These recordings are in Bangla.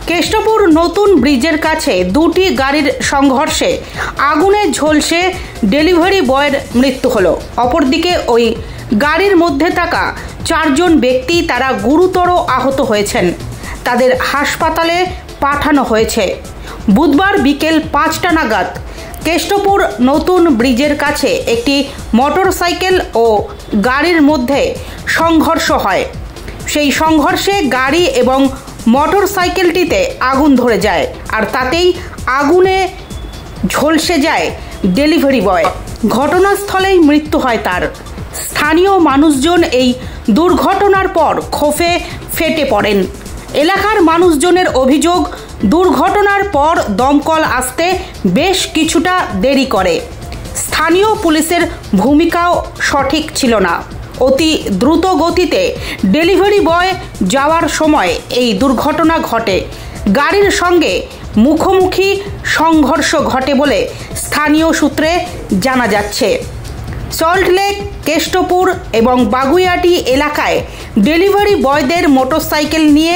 কেষ্টপুর নতুন ব্রিজের কাছে দুটি গাড়ির সংঘর্ষে আগুনে ঝলসে ডেলিভারি বয়ের মৃত্যু হলো। অপরদিকে ওই গাড়ির মধ্যে থাকা 4 জন ব্যক্তি তারা গুরুতর আহত হয়েছেন। তাদের হাসপাতালে পাঠানো হয়েছে। বুধবার বিকেল 5টা নাগাদ কেষ্টপুর নতুন ব্রিজের কাছে একটি মোটরসাইকেল ও গাড়ির মধ্যে সংঘর্ষ হয়। সেই সংঘর্ষে গাড়ি এবং মোটরসাইকেলটিতে আগুন ধরে যায়, আর তাতেই আগুনে ঝলসে যায় ডেলিভারি বয়। ঘটনাস্থলেই মৃত্যু হয় তার। স্থানীয় মানুষজন এই দুর্ঘটনার পর ক্ষোভে ফেটে পড়েন। এলাকার মানুষজনের অভিযোগ, দুর্ঘটনার পর দমকল আসতে বেশ কিছুটা দেরি করে। স্থানীয় পুলিশের ভূমিকাও সঠিক ছিল না। অতি দ্রুত গতিতে ডেলিভারি বয় যাওয়ার সময় এই দুর্ঘটনা ঘটে। গাড়ির সঙ্গে মুখোমুখি সংঘর্ষ ঘটে বলে স্থানীয় সূত্রে জানা যাচ্ছে। সল্টলেক, কেষ্টপুর এবং বাগুইআটি এলাকায় ডেলিভারি বয়দের মোটরসাইকেল নিয়ে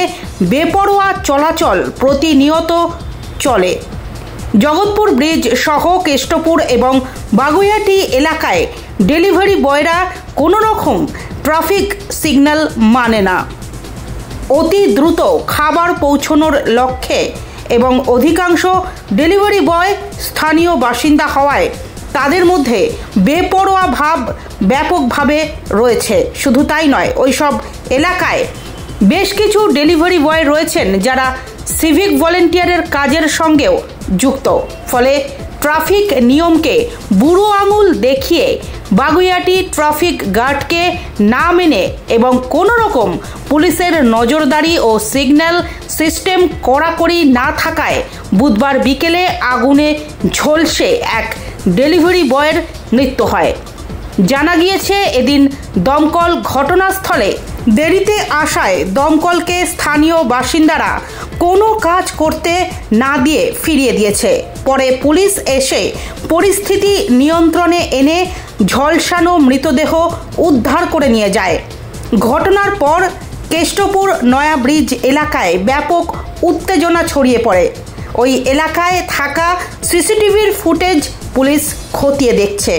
বেপরোয়া চলাচল প্রতিনিয়ত চলে। জগৎপুর ব্রিজ সহ কেষ্টপুর এবং বাগুইআটি এলাকায় ডেলিভারি বয়রা কোনো রকম ট্রাফিক সিগন্যাল মানে না। অতি দ্রুত খাবার পৌঁছানোর লক্ষ্যে এবং অধিকাংশ ডেলিভারি বয় স্থানীয় বাসিন্দা হওয়ায় তাদের মধ্যে বেপরোয়া ভাব ব্যাপকভাবে রয়েছে। শুধু তাই নয়, ওইসব এলাকায় বেশ কিছু ডেলিভারি বয় রয়েছেন যারা সিভিক ভলেন্টিয়ারের কাজের সঙ্গেও যুক্ত। ফলে ট্রাফিক নিয়মকে বুড়ো আঙুল দেখিয়ে বাগুইআটি ট্রাফিক গার্ডকে না মেনে এবং কোনো রকম পুলিশের নজরদারি ও সিগন্যাল সিস্টেম কড়াকড়ি না থাকায় বুধবার বিকেলে আগুনে ঝলসে এক ডেলিভারি বয়ের মৃত্যু হয়। জানা গিয়েছে, এদিন দমকল ঘটনাস্থলে দেরিতে আসায় দমকলকে স্থানীয় বাসিন্দারা কোনো কাজ করতে না দিয়ে ফিরিয়ে দিয়েছে। পরে পুলিশ এসে পরিস্থিতি নিয়ন্ত্রণে এনে ঝলসানো মৃতদেহ উদ্ধার করে নিয়ে যায়। ঘটনার পর কেষ্টপুর নয়া ব্রিজ এলাকায় ব্যাপক উত্তেজনা ছড়িয়ে পড়ে। ওই এলাকায় থাকা সিসিটিভির ফুটেজ পুলিশ খতিয়ে দেখছে।